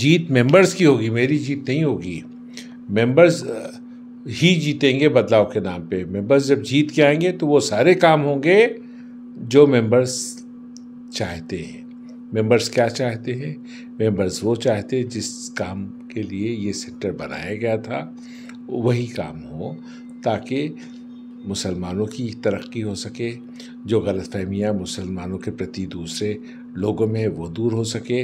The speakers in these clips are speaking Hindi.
जीत मेंबर्स की होगी, मेरी जीत नहीं होगी। मेंबर्स ही जीतेंगे बदलाव के नाम पे। मेंबर्स जब जीत के आएंगे तो वो सारे काम होंगे जो मेंबर्स चाहते हैं। मेंबर्स क्या चाहते हैं? मेंबर्स वो चाहते हैं जिस काम के लिए ये सेंटर बनाया गया था वही काम हो, ताकि मुसलमानों की तरक्की हो सके, जो गलतफहमियाँ मुसलमानों के प्रति दूसरे लोगों में है वो दूर हो सके,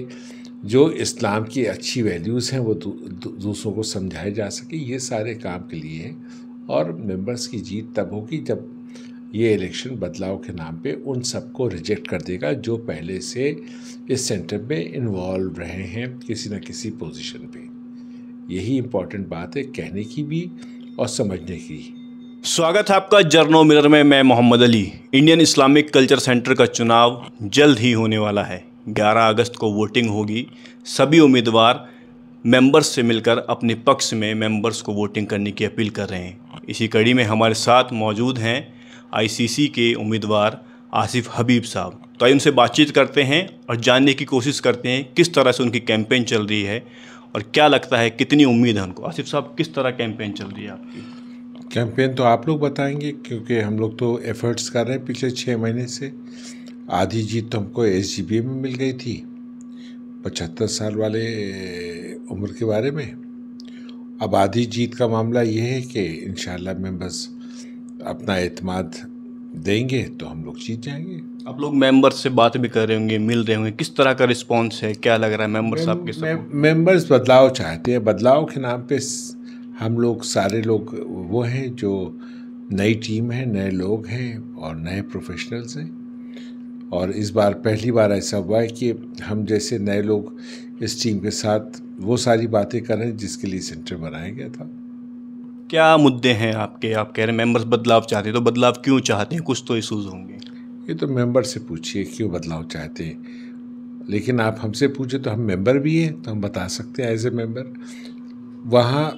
जो इस्लाम की अच्छी वैल्यूज़ हैं वो दूसरों को समझाए जा सके। ये सारे काम के लिए है। और मेंबर्स की जीत तब होगी जब ये इलेक्शन बदलाव के नाम पे उन सबको रिजेक्ट कर देगा जो पहले से इस सेंटर में इन्वॉल्व रहे हैं किसी न किसी पोजीशन पे। यही इम्पोर्टेंट बात है कहने की भी और समझने की। स्वागत है आपका जर्नो मिरर में। मैं Mohammad Ali. Indian Islamic culture centre का चुनाव जल्द ही होने वाला है। 11 अगस्त को वोटिंग होगी। सभी उम्मीदवार मेंबर्स से मिलकर अपने पक्ष में मेंबर्स को वोटिंग करने की अपील कर रहे हैं। इसी कड़ी में हमारे साथ मौजूद हैं आईसीसी के उम्मीदवार आसिफ हबीब साहब। तो आइए उनसे बातचीत करते हैं और जानने की कोशिश करते हैं किस तरह से उनकी कैंपेन चल रही है और क्या लगता है, कितनी उम्मीद है उनको। आसिफ साहब, किस तरह कैंपेन चल रही है आपकी? कैंपेन तो आप लोग बताएंगे, क्योंकि हम लोग तो एफर्ट्स कर रहे हैं पिछले 6 महीने से। आधी जीत तो हमको SGPA में मिल गई थी 75 साल वाले उम्र के बारे में। अब आधी जीत का मामला ये है कि इंशाल्लाह मेंबर्स अपना एतमाद देंगे तो हम लोग जीत जाएंगे। आप लोग मेंबर्स से बात भी कर रहे होंगे, मिल रहे होंगे, किस तरह का रिस्पांस है, क्या लग रहा है मेंबर्स आपके सब? मेंबर्स बदलाव चाहते हैं। बदलाव के नाम पे हम लोग सारे लोग वो हैं जो नई टीम है, नए लोग हैं और नए प्रोफेशनल्स हैं। और इस बार पहली बार ऐसा हुआ है कि हम जैसे नए लोग इस टीम के साथ वो सारी बातें कर रहे हैं जिसके लिए सेंटर बनाया गया था। क्या मुद्दे हैं आपके? आप कह रहे हैं मेंबर्स बदलाव चाहते हैं, तो बदलाव क्यों चाहते हैं? कुछ तो इशूज़ होंगे। ये तो मेंबर से पूछिए क्यों बदलाव चाहते हैं। लेकिन आप हमसे पूछे तो हम मेंबर भी हैं तो हम बता सकते हैं एज ए मेंबर। वहाँ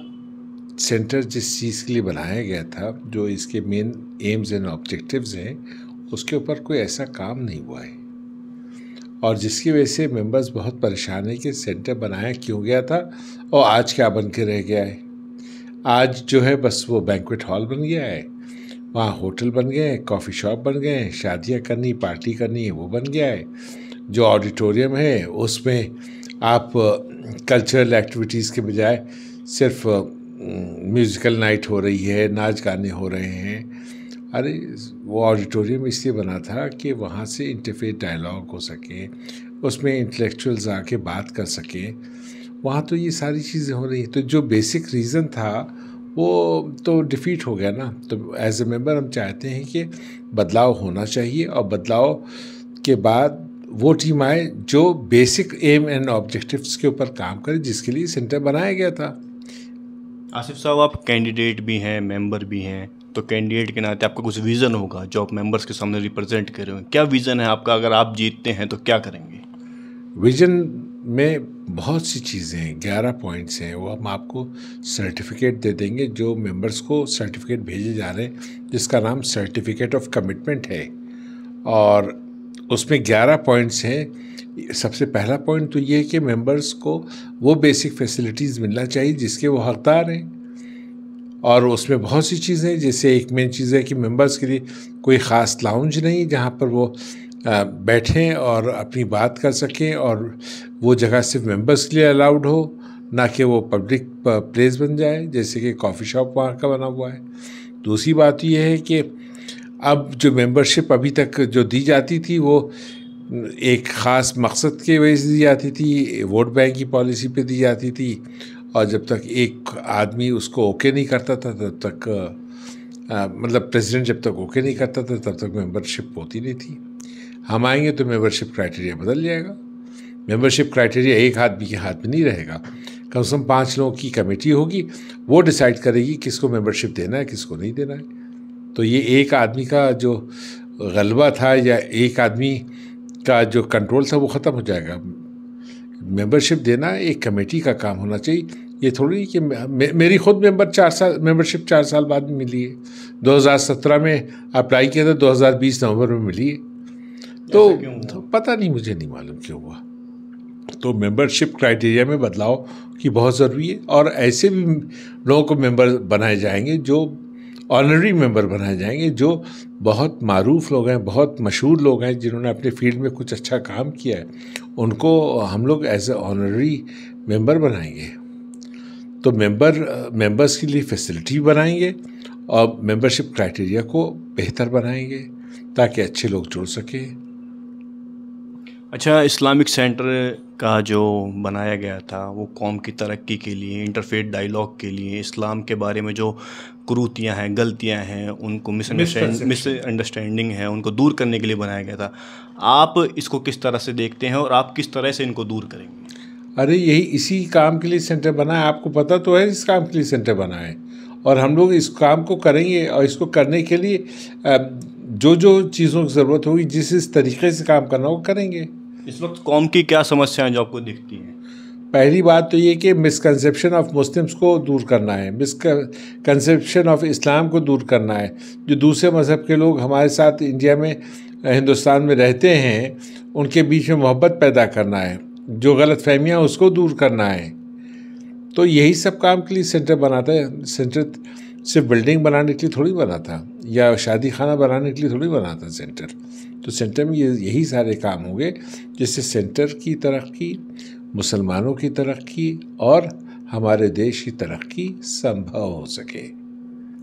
सेंटर जिस चीज़ के लिए बनाया गया था, जो इसके मेन एम्स एंड ऑब्जेक्टिव्स हैं, उसके ऊपर कोई ऐसा काम नहीं हुआ है। और जिसकी वजह से मेंबर्स बहुत परेशान है कि सेंटर बनाया क्यों गया था और आज क्या बन के रह गया है। आज जो है बस वो बैंक्वेट हॉल बन गया है, वहाँ होटल बन गए हैं, कॉफ़ी शॉप बन गए हैं, शादियाँ करनी, पार्टी करनी है वो बन गया है। जो ऑडिटोरियम है उसमें आप कल्चरल एक्टिविटीज़ के बजाय सिर्फ म्यूज़िकल नाइट हो रही है, नाच गाने हो रहे हैं। अरे वो ऑडिटोरियम इसलिए बना था कि वहाँ से इंटरफेस डायलॉग हो सके, उसमें इंटेलेक्चुअल्स आके बात कर सकें। वहाँ तो ये सारी चीज़ें हो रही हैं, तो जो बेसिक रीज़न था वो तो डिफीट हो गया ना। तो एज ए मेंबर हम चाहते हैं कि बदलाव होना चाहिए और बदलाव के बाद वो टीम आए जो बेसिक एम एंड ऑब्जेक्टिव्स के ऊपर काम करे जिसके लिए सेंटर बनाया गया था। आसिफ साहब, आप कैंडिडेट भी हैं, मेंबर भी हैं, तो कैंडिडेट के नाते आपका कुछ विज़न होगा जो आप मेंबर्स के सामने रिप्रेजेंट कर रहे हो। क्या विज़न है आपका? अगर आप जीतते हैं तो क्या करेंगे? विजन में बहुत सी चीज़ें हैं, 11 पॉइंट्स हैं। वो हम आपको सर्टिफिकेट दे देंगे। जो मेंबर्स को सर्टिफिकेट भेजे जा रहे हैं जिसका नाम सर्टिफिकेट ऑफ कमिटमेंट है, और उसमें 11 पॉइंट्स हैं। सबसे पहला पॉइंट तो ये है कि मेंबर्स को वो बेसिक फैसिलिटीज़ मिलना चाहिए जिसके वो हकदार हैं। और उसमें बहुत सी चीज़ें हैं, जैसे एक मेन चीज़ है कि मेंबर्स के लिए कोई ख़ास लाउंज नहीं जहाँ पर वो बैठें और अपनी बात कर सकें, और वो जगह सिर्फ मेंबर्स के लिए अलाउड हो, ना कि वो पब्लिक प्लेस बन जाए जैसे कि कॉफ़ी शॉप वहाँ का बना हुआ है। दूसरी बात ये है कि अब जो मेंबरशिप अभी तक जो दी जाती थी वो एक ख़ास मकसद के वजह से दी जाती थी, वोट बैंक की पॉलिसी पे दी जाती थी, और जब तक एक आदमी उसको ओके नहीं करता था तब तक मतलब प्रेसिडेंट जब तक ओके नहीं करता था तब तक मेंबरशिप होती नहीं थी। हम आएंगे तो मेंबरशिप क्राइटेरिया बदल जाएगा। मेंबरशिप क्राइटेरिया एक आदमी के हाथ में नहीं रहेगा, कम से कम 5 लोगों की कमेटी होगी, वो डिसाइड करेगी किसको मेंबरशिप देना है किसको नहीं देना है। तो ये एक आदमी का जो गलबा था या एक आदमी का जो कंट्रोल था वो ख़त्म हो जाएगा। मेंबरशिप देना एक कमेटी का काम होना चाहिए। ये थोड़ी कि मेरी खुद मेंबरशिप 4 साल बाद में मिली है। 2017 में अप्लाई किया था, 2020 नवंबर में मिली है। तो पता नहीं, मुझे नहीं मालूम क्यों हुआ। तो मेंबरशिप क्राइटेरिया में बदलाव की बहुत ज़रूरी है। और ऐसे भी लोगों को मेंबर बनाए जाएंगे, जो ऑनररी मेंबर बनाए जाएंगे, जो बहुत मारूफ लोग हैं, बहुत मशहूर लोग हैं, जिन्होंने अपने फील्ड में कुछ अच्छा काम किया है, उनको हम लोग एज ए ऑनररी मेंबर बनाएंगे। तो मेंबर्स के लिए फैसिलिटी बनाएंगे और मेंबरशिप क्राइटेरिया को बेहतर बनाएंगे ताकि अच्छे लोग जुड़ सकें। अच्छा, इस्लामिक सेंटर का जो बनाया गया था वो कौम की तरक्की के लिए, इंटरफेथ डायलॉग के लिए, इस्लाम के बारे में जो कुरीतियाँ हैं, गलतियाँ हैं, उनको मिसअंडरस्टैंडिंग है, उनको दूर करने के लिए बनाया गया था। आप इसको किस तरह से देखते हैं और आप किस तरह से इनको दूर करेंगे? अरे यही इसी काम के लिए सेंटर बना है, आपको पता तो है इस काम के लिए सेंटर बना है, और हम लोग इस काम को करेंगे। और इसको करने के लिए जो जो चीज़ों की ज़रूरत होगी, जिस तरीके से काम करना हो करेंगे। इस वक्त कौम की क्या समस्याएं जो आपको दिखती हैं? पहली बात तो ये कि मिसकंसेप्शन ऑफ मुस्लिम्स को दूर करना है, मिसकंसेप्शन ऑफ इस्लाम को दूर करना है। जो दूसरे मज़हब के लोग हमारे साथ इंडिया में, हिंदुस्तान में रहते हैं, उनके बीच में मोहब्बत पैदा करना है, जो गलत फहमियाँ उसको दूर करना है। तो यही सब काम के लिए सेंटर बनाता है। सेंटर सिर्फ बिल्डिंग बनाने के लिए थोड़ी बना था, या शादी खाना बनाने के लिए थोड़ी बना था सेंटर। तो सेंटर में यही सारे काम होंगे जिससे सेंटर की तरक्की, मुसलमानों की तरक्की और हमारे देश की तरक्की संभव हो सके।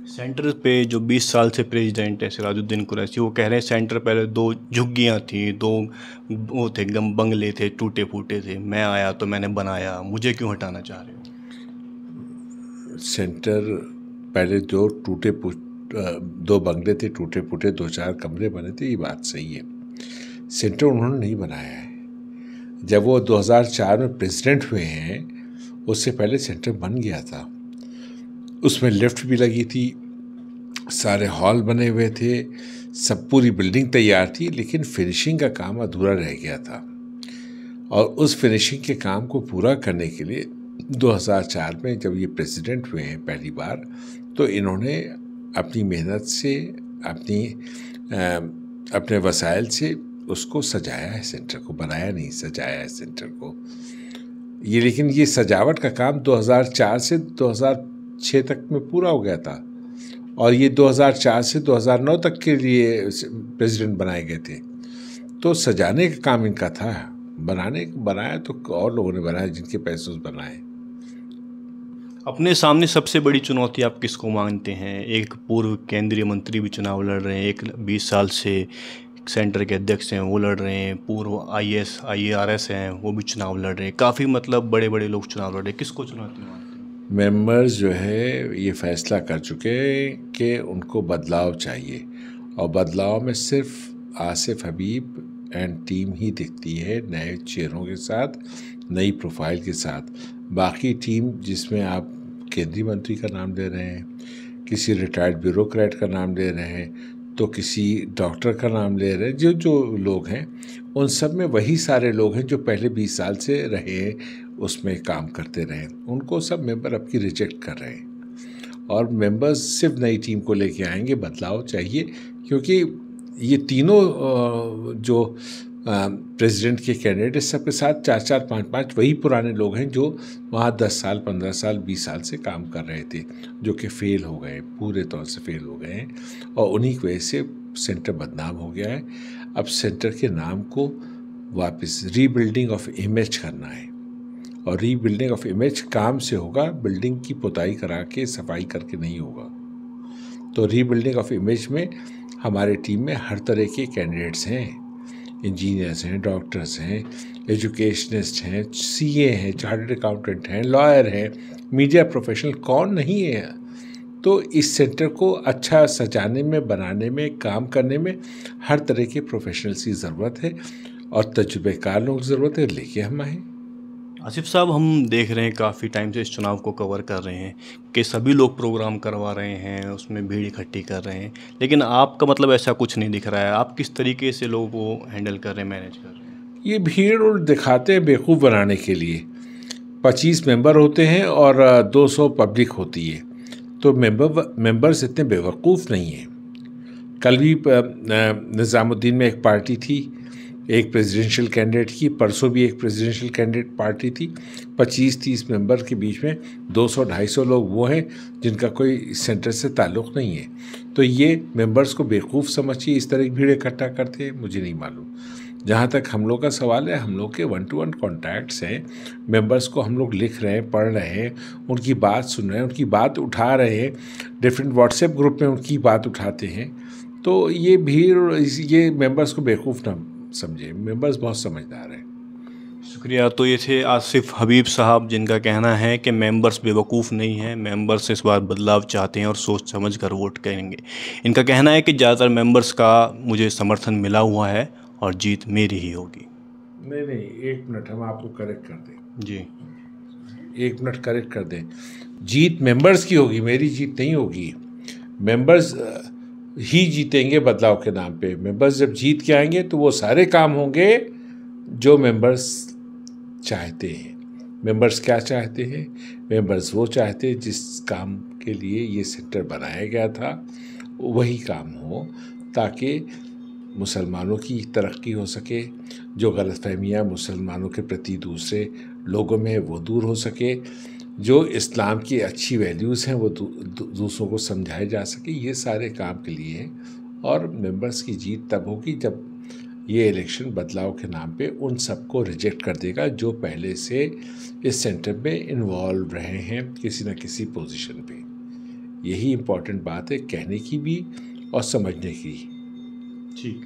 सेंटर पे जो 20 साल से प्रेसिडेंट है सिराजुद्दीन कुरैशी, वो कह रहे हैं सेंटर पहले 2 झुग्गियाँ थी, 2 वो थे बंगले थे, टूटे फूटे थे, मैं आया तो मैंने बनाया, मुझे क्यों हटाना चाह रहे हो? सेंटर पहले 2 बंगले थे, टूटे फूटे 2-4 कमरे बने थे, ये बात सही है। सेंटर उन्होंने नहीं बनाया है। जब वो 2004 में प्रेसिडेंट हुए हैं, उससे पहले सेंटर बन गया था। उसमें लिफ्ट भी लगी थी, सारे हॉल बने हुए थे, सब पूरी बिल्डिंग तैयार थी, लेकिन फिनिशिंग का काम अधूरा रह गया था। और उस फिनिशिंग के काम को पूरा करने के लिए 2004 में जब ये प्रेसिडेंट हुए हैं पहली बार, तो इन्होंने अपनी मेहनत से, अपने वसाइल से उसको सजाया है, सेंटर को बनाया नहीं, सजाया है सेंटर को। लेकिन ये सजावट का काम 2004 से 2006 तक में पूरा हो गया था, और ये 2004 से 2009 तक के लिए प्रेसिडेंट बनाए गए थे। तो सजाने का काम इनका था, बनाया तो और लोगों ने बनाया जिनके पैसों से बनाए। अपने सामने सबसे बड़ी चुनौती आप किसको मानते हैं? एक पूर्व केंद्रीय मंत्री भी चुनाव लड़ रहे हैं, एक 20 साल से सेंटर के अध्यक्ष हैं वो लड़ रहे हैं, पूर्व IAS IARS हैं वो भी चुनाव लड़ रहे हैं, काफ़ी मतलब बड़े बड़े लोग चुनाव लड़ रहे हैं। किसको चुनौती मानते हैं? मेंबर्स जो है ये फैसला कर चुके हैं कि उनको बदलाव चाहिए, और बदलाव में सिर्फ आसिफ हबीब एंड टीम ही दिखती है, नए चेहरों के साथ, नई प्रोफाइल के साथ। बाकी टीम जिसमें आप केंद्रीय मंत्री का नाम ले रहे हैं, किसी रिटायर्ड ब्यूरोक्रेट का नाम ले रहे हैं, तो किसी डॉक्टर का नाम ले रहे हैं, जो लोग हैं उन सब में वही सारे लोग हैं जो पहले 20 साल से रहे, उसमें काम करते रहे। उनको सब मेंबर अब की रिजेक्ट कर रहे हैं, और मेंबर्स सिर्फ नई टीम को लेके आएंगे। बदलाव चाहिए, क्योंकि ये तीनों जो प्रेसिडेंट के कैंडिडेट सबके साथ 4-4, 5-5 वही पुराने लोग हैं जो वहाँ 10 साल, 15 साल, 20 साल से काम कर रहे थे, जो कि फेल हो गए, पूरे तौर से फेल हो गए हैं, और उन्हीं की वजह से सेंटर बदनाम हो गया है। अब सेंटर के नाम को वापस रीबिल्डिंग ऑफ इमेज करना है, और रीबिल्डिंग ऑफ इमेज काम से होगा, बिल्डिंग की पुताई करा के, सफाई करके नहीं होगा। तो रीबिल्डिंग ऑफ इमेज में हमारे टीम में हर तरह के कैंडिडेट्स हैं, इंजीनियर्स हैं, डॉक्टर्स हैं, एजुकेशनिस्ट हैं, CA हैं, चार्टर्ड अकाउंटेंट हैं, लॉयर हैं, मीडिया प्रोफेशनल, कौन नहीं है। तो इस सेंटर को अच्छा सजाने में, बनाने में, काम करने में हर तरह के प्रोफेशनल्स की ज़रूरत है, और तजुर्बेकार लोगों की ज़रूरत है, लेके हम आए। आसिफ साहब, हम देख रहे हैं काफ़ी टाइम से इस चुनाव को कवर कर रहे हैं कि सभी लोग प्रोग्राम करवा रहे हैं, उसमें भीड़ इकट्ठी कर रहे हैं, लेकिन आपका मतलब ऐसा कुछ नहीं दिख रहा है। आप किस तरीके से लोगों को हैंडल कर रहे हैं, मैनेज कर रहे हैं? ये भीड़ और दिखाते हैं बेवकूफ़ बनाने के लिए। 25 मेंबर होते हैं और 200 पब्लिक होती है, तो मेंबर्स इतने बेवकूफ़ नहीं हैं। कल भी निज़ामुद्दीन में एक पार्टी थी, एक प्रेसिडेंशियल कैंडिडेट की, परसों भी एक प्रेसिडेंशियल कैंडिडेट पार्टी थी। 25-30 मेंबर के बीच में 200-250 लोग वो हैं जिनका कोई सेंटर से ताल्लुक़ नहीं है। तो ये मेंबर्स को बेवकूफ़ समझिए इस तरह की भीड़ इकट्ठा करते हैं, मुझे नहीं मालूम। जहाँ तक हम लोग का सवाल है, हम लोग के 1-to-1 कॉन्टैक्ट्स हैं, मेंबर्स को हम लोग लिख रहे हैं, पढ़ रहे हैं, उनकी बात सुन रहे हैं, उनकी बात उठा रहे हैं, डिफरेंट व्हाट्सएप ग्रुप में उनकी बात उठाते हैं। तो ये भीड़, ये मेंबर्स को बेवकूफ़ ना समझे, मेंबर्स बहुत समझदार हैं। शुक्रिया। तो ये थे आसिफ हबीब साहब, जिनका कहना है कि मेंबर्स बेवकूफ़ नहीं हैं, मेंबर्स इस बार बदलाव चाहते हैं और सोच समझ कर वोट करेंगे। इनका कहना है कि ज़्यादातर मेंबर्स का मुझे समर्थन मिला हुआ है और जीत मेरी ही होगी। नहीं, 1 मिनट, हम आपको करेक्ट कर दें जी, 1 मिनट करेक्ट कर दें। जीत मेंबर्स की होगी, मेरी जीत नहीं होगी। मेंबर्स ही जीतेंगे बदलाव के नाम पे। मेंबर्स जब जीत के आएंगे तो वो सारे काम होंगे जो मेंबर्स चाहते हैं। मेंबर्स क्या चाहते हैं? मेंबर्स वो चाहते हैं जिस काम के लिए ये सेंटर बनाया गया था वही काम हो, ताकि मुसलमानों की तरक्की हो सके, जो गलतफहमियाँ मुसलमानों के प्रति दूसरे लोगों में वो दूर हो सके, जो इस्लाम की अच्छी वैल्यूज़ हैं वो दूसरों को समझाए जा सके। ये सारे काम के लिए हैं। और मेंबर्स की जीत तब होगी जब ये इलेक्शन बदलाव के नाम पे उन सबको रिजेक्ट कर देगा जो पहले से इस सेंटर में इन्वॉल्व रहे हैं किसी न किसी पोजीशन पे। यही इम्पोर्टेंट बात है कहने की भी और समझने की। ठीक।